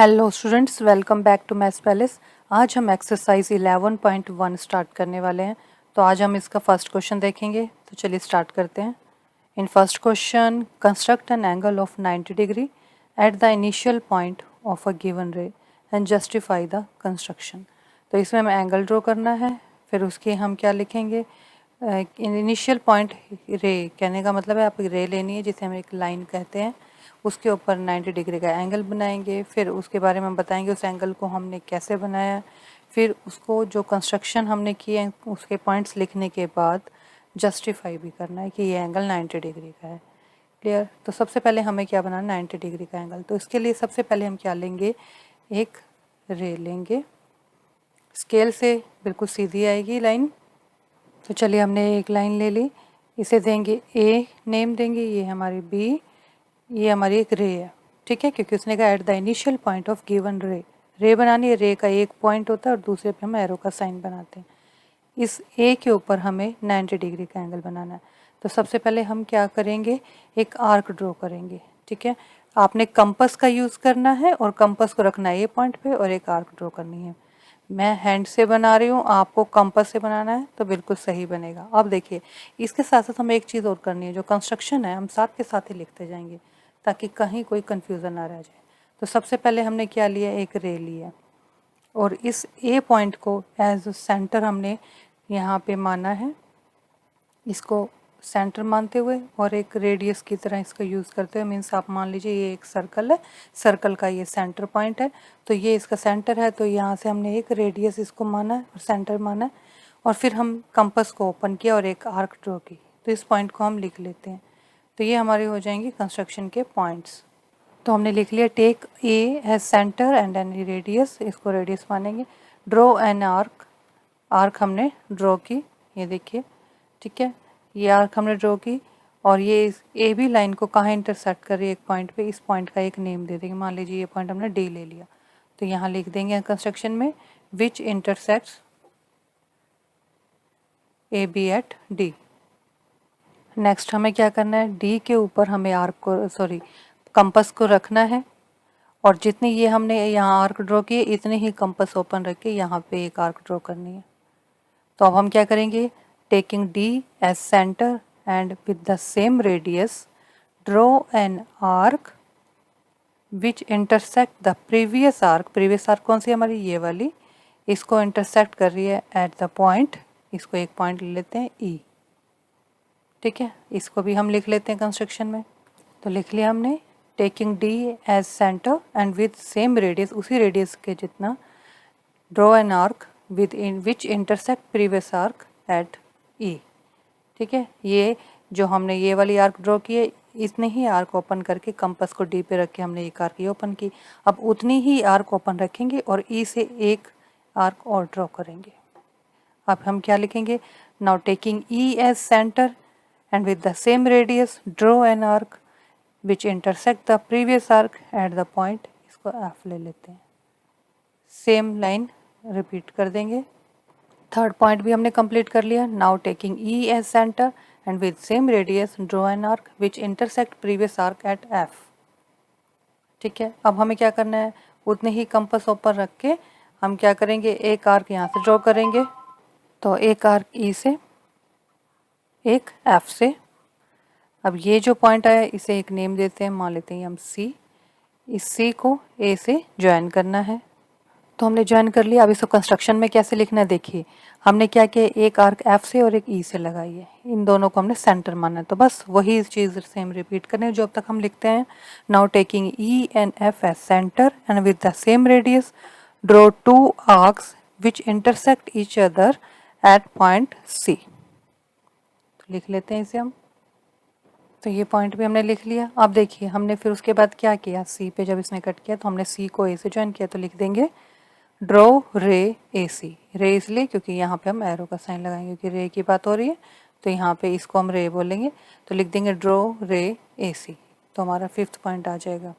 Hello students, welcome back to Maths Palace. आज हम exercise 11.1 start करने वाले हैं। तो आज हम इसका फर्स्ट क्वेश्चन देखेंगे। तो चलिए स्टार्ट करते हैं। In first question, construct an angle of 90 degree at the initial point of a given रे एंड जस्टिफाई द कंस्ट्रक्शन। तो इसमें हमें एंगल ड्रॉ करना है। फिर उसके हम क्या लिखेंगे, इनिशियल पॉइंट रे कहने का मतलब है आप रे लेनी है जिसे हम एक लाइन कहते हैं, उसके ऊपर 90 डिग्री का एंगल बनाएंगे। फिर उसके बारे में बताएंगे उस एंगल को हमने कैसे बनाया। फिर उसको जो कंस्ट्रक्शन हमने किए उसके पॉइंट्स लिखने के बाद जस्टिफाई भी करना है कि ये एंगल 90 डिग्री का है। क्लियर। तो सबसे पहले हमें क्या बनाना, 90 डिग्री का एंगल। तो इसके लिए सबसे पहले हम क्या लेंगे, एक रे लेंगे। स्केल से बिल्कुल सीधी आएगी लाइन। तो चलिए हमने एक लाइन ले ली, इसे देंगे ए नेम देंगे, ये हमारी बी, ये हमारी एक रे है। ठीक है, क्योंकि उसने कहा at the initial point of given रे। रे बनानी है, रे का एक पॉइंट होता है और दूसरे पे हम एरो का साइन बनाते हैं। इस ए के ऊपर हमें 90 डिग्री का एंगल बनाना है। तो सबसे पहले हम क्या करेंगे, एक आर्क ड्रॉ करेंगे। ठीक है, आपने कंपास का यूज़ करना है और कंपास को रखना है ए पॉइंट पे और एक आर्क ड्रॉ करनी है। मैं हैंड से बना रही हूँ, आपको कंपास से बनाना है तो बिल्कुल सही बनेगा। अब देखिए, इसके साथ साथ हमें एक चीज़ और करनी है, जो कंस्ट्रक्शन है हम साथ के साथ ही लिखते जाएंगे ताकि कहीं कोई कन्फ्यूज़न ना रह जाए। तो सबसे पहले हमने क्या लिया, एक रे लिया और इस ए पॉइंट को एज सेंटर हमने यहाँ पे माना है, इसको सेंटर मानते हुए और एक रेडियस की तरह इसका यूज़ करते हुए। मीन्स आप मान लीजिए ये एक सर्कल है, सर्कल का ये सेंटर पॉइंट है, तो ये इसका सेंटर है। तो यहाँ से हमने एक रेडियस इसको माना है और सेंटर माना है और फिर हम कंपास को ओपन किया और एक आर्क ड्रॉ की। तो इस पॉइंट को हम लिख लेते हैं। तो ये हमारे हो जाएंगे कंस्ट्रक्शन के पॉइंट्स। तो हमने लिख लिया, take A as centre and an radius, इसको रेडियस मानेंगे। ड्रॉ एन आर्क, आर्क हमने ड्रॉ की, ये देखिए। ठीक है, ये आर्क हमने ड्रॉ की और ये ए बी लाइन को कहाँ इंटरसेक्ट कर रही है, एक पॉइंट पे। इस पॉइंट का एक नेम दे देंगे, मान लीजिए ये पॉइंट हमने डी ले लिया। तो यहाँ लिख देंगे कंस्ट्रक्शन में, which intersects A B at D. Next हमें क्या करना है, डी के ऊपर हमें आर्क को कंपास को रखना है और जितनी ये हमने यहाँ आर्क ड्रॉ किए इतने ही कंपास ओपन रख के यहाँ पे एक आर्क ड्रॉ करनी है। तो अब हम क्या करेंगे, taking D as centre and with the same radius draw an arc which intersect the previous arc. Previous arc कौन सी हमारी, ये वाली, इसको इंटरसेक्ट कर रही है एट द पॉइंट, इसको एक पॉइंट ले लेते हैं ई। ठीक है, इसको भी हम लिख लेते हैं कंस्ट्रक्शन में। तो लिख लिया हमने, taking D as centre and with same radius, उसी रेडियस के जितना, draw an arc with in which intersect previous arc at E. ठीक है, ये जो हमने ये वाली आर्क ड्रॉ की है, इतने ही आर्क ओपन करके कंपास को डी पे रख के हमने एक आर्क ये ओपन की। अब उतनी ही आर्क ओपन रखेंगे और ई से एक आर्क और ड्रॉ करेंगे। अब हम क्या लिखेंगे, now taking E as centre and with the same radius draw an arc which intersect the previous arc at the point, इसको F ले लेते हैं। सेम लाइन रिपीट कर देंगे। थर्ड पॉइंट भी हमने कंप्लीट कर लिया। Now taking E as centre and with same radius draw an arc which intersect previous arc at F। ठीक है, अब हमें क्या करना है, उतने ही कंपास ऊपर रख के हम क्या करेंगे, एक आर्क यहाँ से ड्रॉ करेंगे। तो एक आर्क E से, एक F से। अब ये जो पॉइंट आया इसे एक नेम देते हैं, मान लेते हैं हम सी। इस सी को ए से ज्वाइन करना है। तो हमने ज्वाइन कर लिया। अब इसको कंस्ट्रक्शन में कैसे लिखना है, देखिए हमने क्या किया, एक आर्क एफ से और एक ई से लगाई है, इन दोनों को हमने सेंटर माना है। तो बस वही चीज़ सेम रिपीट करनी है जो अब तक हम लिखते हैं। Now taking E and F as centre and with the same radius draw two arcs which intersect each other at point C. तो लिख लेते हैं इसे हम। तो ये पॉइंट भी हमने लिख लिया। अब देखिए हमने फिर उसके बाद क्या किया, सी पे जब इसने कट किया तो हमने सी को ए से ज्वाइन किया। तो लिख देंगे ड्रॉ रे ए सी। रे इसलिए क्योंकि यहाँ पे हम एरो का साइन लगाएंगे, क्योंकि रे की बात हो रही है तो यहाँ पे इसको हम रे बोलेंगे। तो लिख देंगे ड्रॉ रे ए सी। तो हमारा फिफ्थ पॉइंट आ जाएगा।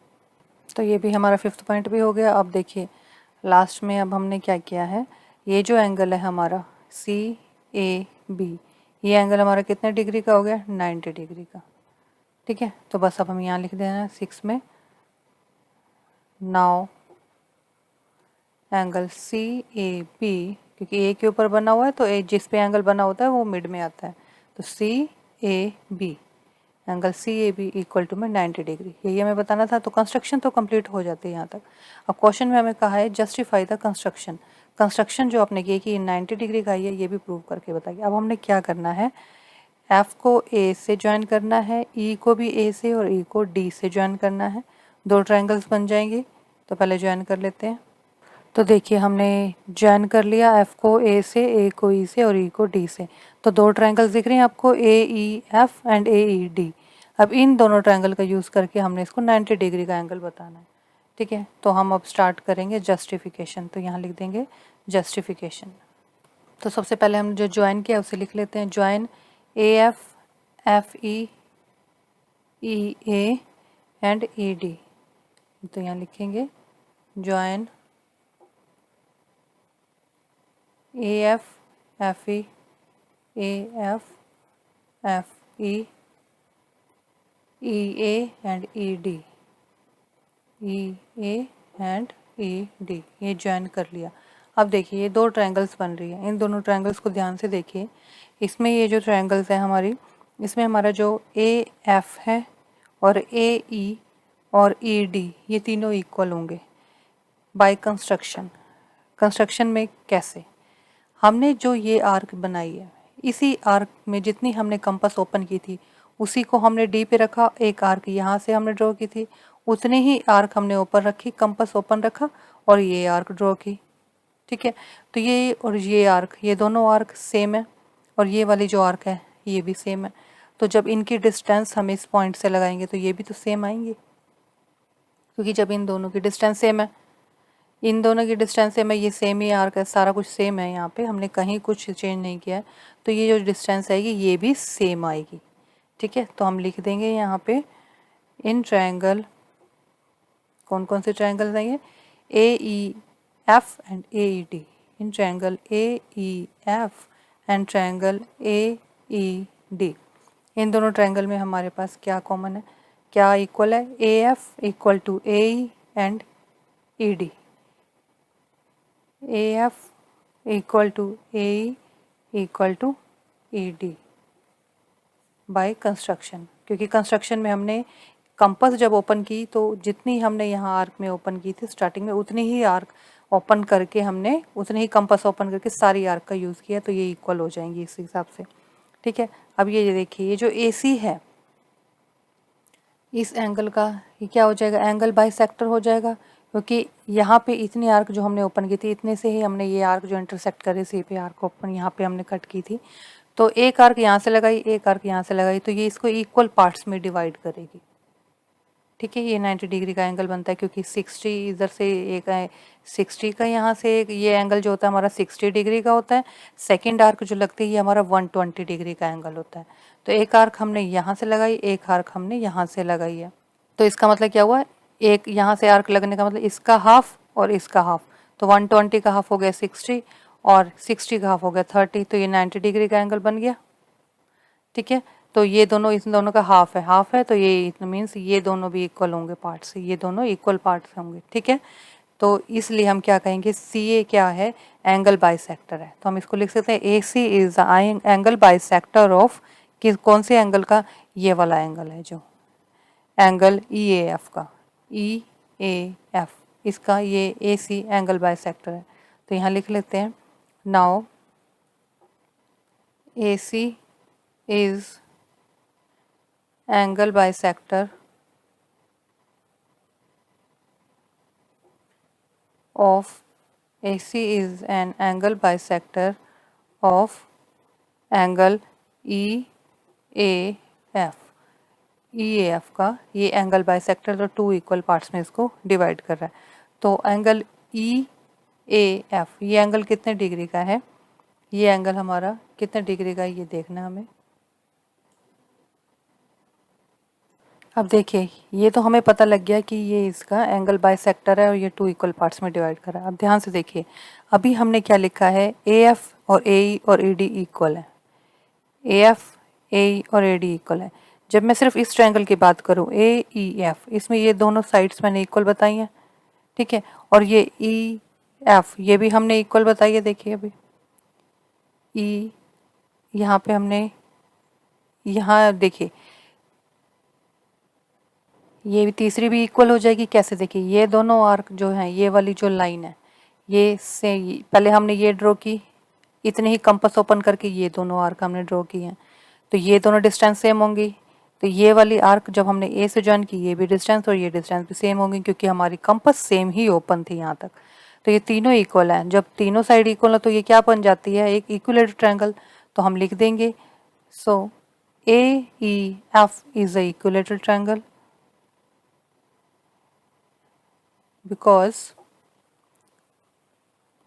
तो ये भी हमारा फिफ्थ पॉइंट भी हो गया। अब देखिए लास्ट में अब हमने क्या किया है, ये जो एंगल है हमारा सी ए बी, ये एंगल हमारा कितने डिग्री का हो गया, 90 डिग्री का। ठीक है, तो बस अब हम यहाँ लिख देना 6 में। Now angle C A B, क्योंकि ए के ऊपर बना हुआ है तो ए जिस पे एंगल बना होता है वो मिड में आता है, तो C A B, angle C A B equal to में 90 डिग्री, यही हमें बताना था। तो कंस्ट्रक्शन तो कंप्लीट हो जाती है यहाँ तक। अब क्वेश्चन में हमें कहा है जस्टिफाई द कंस्ट्रक्शन, कंस्ट्रक्शन जो आपने की कि 90 डिग्री का है ये भी प्रूव करके बताइए। अब हमने क्या करना है, एफ को ए से ज्वाइन करना है, ई को भी ए से और ई को डी से ज्वाइन करना है, दो ट्रायंगल्स बन जाएंगे। तो पहले ज्वाइन कर लेते हैं। तो देखिए हमने ज्वाइन कर लिया एफ को ए से, ए को ई से और ई को डी से। तो दो ट्रायंगल्स दिख रहे हैं आपको, A E F and A E D. अब इन दोनों ट्रायंगल का यूज़ करके हमने इसको 90 डिग्री का एंगल बताना है। ठीक है, तो हम अब स्टार्ट करेंगे जस्टिफिकेशन। तो यहाँ लिख देंगे जस्टिफिकेशन। तो सबसे पहले हम जो ज्वाइन किया उसे लिख लेते हैं, join A F E A and E D. तो यहाँ लिखेंगे join A F E F E A and E D, A and E D, ये ज्वाइन कर लिया। अब देखिए ये दो ट्रायंगल्स बन रही है, इन दोनों ट्रायंगल्स को ध्यान से देखिए। इसमें ये जो ट्रायंगल्स है हमारी, इसमें हमारा जो ए एफ है और ए ई और ई डी, ये तीनों इक्वल होंगे बाय कंस्ट्रक्शन। कंस्ट्रक्शन में कैसे, हमने जो ये आर्क बनाई है, इसी आर्क में जितनी हमने कंपास ओपन की थी उसी को हमने डी पे रखा, एक आर्क यहाँ से हमने ड्रॉ की थी, उतने ही आर्क हमने ऊपर रखी, कंपास ओपन रखा और ये आर्क ड्रॉ की। ठीक है, तो ये और ये आर्क, ये दोनों आर्क सेम है और ये वाली जो आर्क है ये भी सेम है। तो जब इनकी डिस्टेंस हम इस पॉइंट से लगाएंगे तो ये भी तो सेम आएंगे, क्योंकि जब इन दोनों की डिस्टेंस सेम है, इन दोनों की डिस्टेंस सेम है, ये सेम ही आर्क है, सारा कुछ सेम है, यहाँ पे हमने कहीं कुछ चेंज नहीं किया है, तो ये जो डिस्टेंस आएगी ये भी सेम आएगी। ठीक है, तो हम लिख देंगे यहाँ पे इन ट्रायंगल, कौन कौन से ट्रायंगल हैं ये, A E F and A E D, in triangle A E F and triangle A E D, इन दोनों ट्रायंगल में हमारे पास क्या कॉमन है, क्या इक्वल है, A F equal to A E and E D, A F equal to A E equal to E D by construction. क्योंकि construction में हमने कंपास जब ओपन की तो जितनी हमने यहाँ आर्क में ओपन की थी स्टार्टिंग में, उतनी ही आर्क ओपन करके हमने, उतने ही कंपास ओपन करके सारी आर्क का यूज़ किया, तो ये इक्वल हो जाएंगी इस हिसाब से। ठीक है, अब ये देखिए ये जो ए सी है, इस एंगल का ये क्या हो जाएगा, एंगल बाइसेक्टर हो जाएगा, क्योंकि यहाँ पे इतनी आर्क जो हमने ओपन की थी इतने से ही हमने ये आर्क जो इंटरसेक्ट करे सी पे आर्क ओपन यहाँ पे हमने कट की थी, तो एक आर्क यहाँ से लगाई, एक आर्क यहाँ से लगाई, तो ये इसको इक्वल पार्ट्स में डिवाइड करेगी। ठीक है, ये 90 डिग्री का एंगल बनता है, क्योंकि 60 इधर से एक 60 का यहाँ से एक ये एंगल जो होता है हमारा 60 डिग्री का होता है, सेकेंड आर्क जो लगती है ये हमारा 120 डिग्री का एंगल होता है। तो एक आर्क हमने यहाँ से लगाई, एक आर्क हमने यहाँ से लगाई है, तो इसका मतलब क्या हुआ, एक यहाँ से आर्क लगने का मतलब इसका हाफ और इसका हाफ, तो 120 का हाफ हो गया 60 और 60 का हाफ हो गया 30, तो ये 90 डिग्री का एंगल बन गया। ठीक है, तो ये दोनों, इस दोनों का हाफ है, तो ये मीन्स ये दोनों भी इक्वल होंगे पार्ट्स, ये दोनों इक्वल पार्ट्स होंगे। ठीक है, तो इसलिए हम क्या कहेंगे, सी ए क्या है, एंगल बाइसेक्टर है, तो हम इसको लिख सकते हैं ए C is angle bisector of, किस कौन से एंगल का, ये वाला एंगल है जो एंगल ई ए एफ का, ई ए एफ, इसका ये ए सी एंगल बाइसेक्टर है। तो यहाँ लिख लेते हैं, now A C is angle bisector of AC is an angle bisector of angle EAF, EAF का ये एंगल बाइसेक्टर तो टू इक्वल पार्ट्स में इसको डिवाइड कर रहा है। तो एंगल EAF ये एंगल कितने डिग्री का है, ये एंगल हमारा कितने डिग्री का है ये देखना हमें। अब देखिए ये तो हमें पता लग गया कि ये इसका एंगल बाइसेक्टर है और ये टू इक्वल पार्ट्स में डिवाइड कर रहा है। अब ध्यान से देखिए, अभी हमने क्या लिखा है, ए एफ और ए ई और ए डी इक्वल है, ए एफ ए ई और ए डी इक्वल है। जब मैं सिर्फ इस ट्रायंगल की बात करूँ ए ई एफ, इसमें ये दोनों साइड्स मैंने इक्वल बताई हैं। ठीक है, और ये ई एफ, ये भी हमने इक्वल बताई है। देखिए अभी ई, यहाँ पे हमने, यहाँ देखिए ये भी तीसरी भी इक्वल हो जाएगी। कैसे? देखिए ये दोनों आर्क जो हैं, ये वाली जो लाइन है, ये से पहले हमने ये ड्रॉ की, इतने ही कंपास ओपन करके ये दोनों आर्क हमने ड्रॉ की हैं, तो ये दोनों डिस्टेंस सेम होंगी। तो ये वाली आर्क जब हमने ए से ज्वाइन की, ये भी डिस्टेंस और ये डिस्टेंस भी सेम होंगी, क्योंकि हमारी कंपास सेम ही ओपन थी यहाँ तक। तो ये तीनों इक्वल हैं। जब तीनों साइड इक्वल है तो ये क्या बन जाती है? एक इक्विलेटरल ट्रायंगल। तो हम लिख देंगे, so A E F is a equilateral triangle because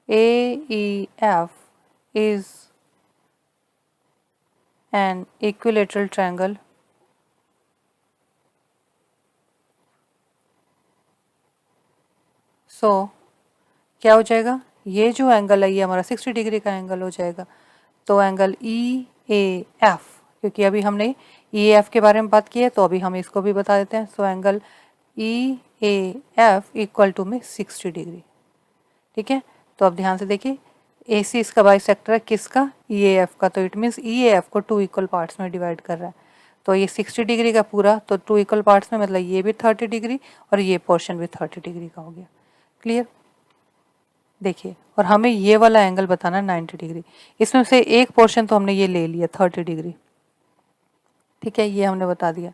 AEF is an equilateral triangle so क्या हो जाएगा? ये जो एंगल है ये हमारा 60 डिग्री का एंगल हो जाएगा। तो एंगल EAF, क्योंकि अभी हमने EAF के बारे में बात की है तो अभी हम इसको भी बता देते हैं। So angle EAF equal to में 60 डिग्री। ठीक है, तो अब ध्यान से देखिए, AC इसका बाइसेक्टर है, किसका? EAF का। तो इट मीन्स EAF को 2 इक्वल पार्ट्स में डिवाइड कर रहा है। तो ये 60 डिग्री का पूरा, तो 2 इक्वल पार्ट्स में, मतलब ये भी 30 डिग्री और ये पोर्शन भी 30 डिग्री का हो गया। क्लियर? देखिए, और हमें ये वाला एंगल बताना 90 डिग्री। इसमें से एक पोर्शन तो हमने ये ले लिया 30 डिग्री। ठीक है, ये हमने बता दिया।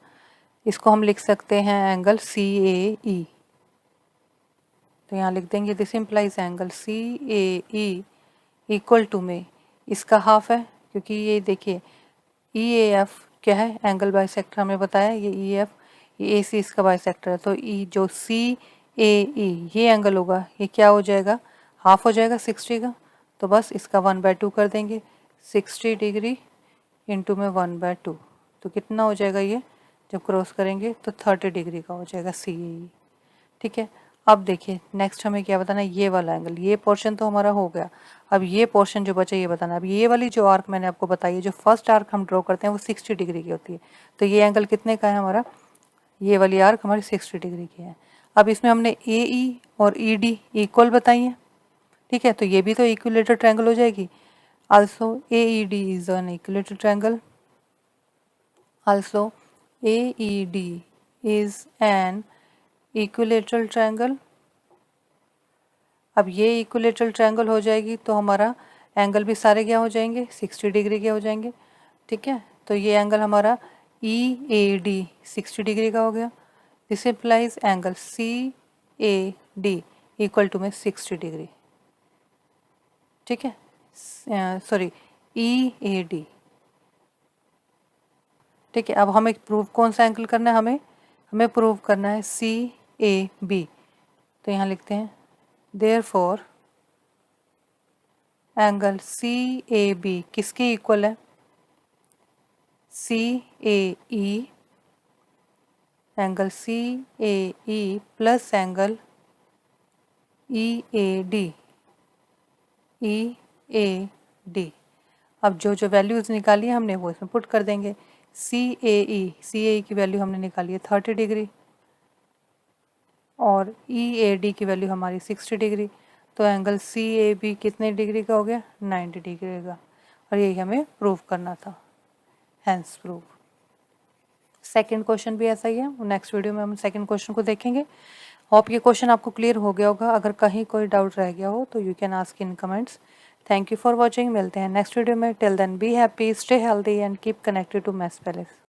इसको हम लिख सकते हैं एंगल CAE। तो यहाँ लिख देंगे, this implies angle CAE equal to में इसका हाफ है, क्योंकि ये देखिए EAF क्या है? एंगल बाइसेक्टर हमने बताया, ये EF, ये AC इसका बाइसेक्टर है। तो E जो CAE ये एंगल होगा, ये क्या हो जाएगा? हाफ हो जाएगा 60 का। तो बस इसका 1/2 कर देंगे, 60 डिग्री इंटू में 1/2। तो कितना हो जाएगा ये? जब क्रॉस करेंगे तो 30 डिग्री का हो जाएगा CAE। ठीक है, अब देखिए नेक्स्ट हमें क्या बताना है? ये वाला एंगल। ये पोर्शन तो हमारा हो गया, अब ये पोर्शन जो बचा ये बताना। अब ये वाली जो आर्क मैंने आपको बताई है, जो फर्स्ट आर्क हम ड्रॉ करते हैं वो 60 डिग्री की होती है। तो ये एंगल कितने का है हमारा? ये वाली आर्क हमारी 60 डिग्री की है। अब इसमें हमने AE और ED इक्वल बताई है। ठीक है, तो ये भी तो इक्विलेटरल ट्रायंगल हो जाएगी। Also AED is an equilateral triangle. Also AED is an equilateral triangle. अब ये इक्विलेटरल ट्रायंगल हो जाएगी तो हमारा एंगल भी सारे क्या हो जाएंगे? 60 डिग्री के हो जाएंगे। ठीक है, तो ये एंगल हमारा EAD 60 डिग्री का हो गया। This implies angle CAD equal to में 60 डिग्री। ठीक है, सॉरी EAD। ठीक है, अब हमें प्रूव कौन सा एंगल करना है? हमें प्रूव करना है CAB। तो यहाँ लिखते हैं, Therefore एंगल CAB किसके इक्वल है? CAE, angle CAE plus angle EAD। अब जो वैल्यूज़ निकाली है हमने वो इसमें पुट कर देंगे। CAE की वैल्यू हमने निकाली है 30 डिग्री और EAD की वैल्यू हमारी 60 डिग्री। तो एंगल CAB कितने डिग्री का हो गया? 90 डिग्री का। और यही हमें प्रूव करना था, हैंस प्रूव। सेकंड क्वेश्चन भी ऐसा ही है। नेक्स्ट वीडियो में हम सेकंड क्वेश्चन को देखेंगे। होप ये क्वेश्चन आपको क्लियर हो गया होगा। अगर कहीं कोई डाउट रह गया हो तो you can ask in comments. Thank you for watching. मिलते हैं नेक्स्ट वीडियो में। Till then be happy, stay healthy and keep connected to Maths palace.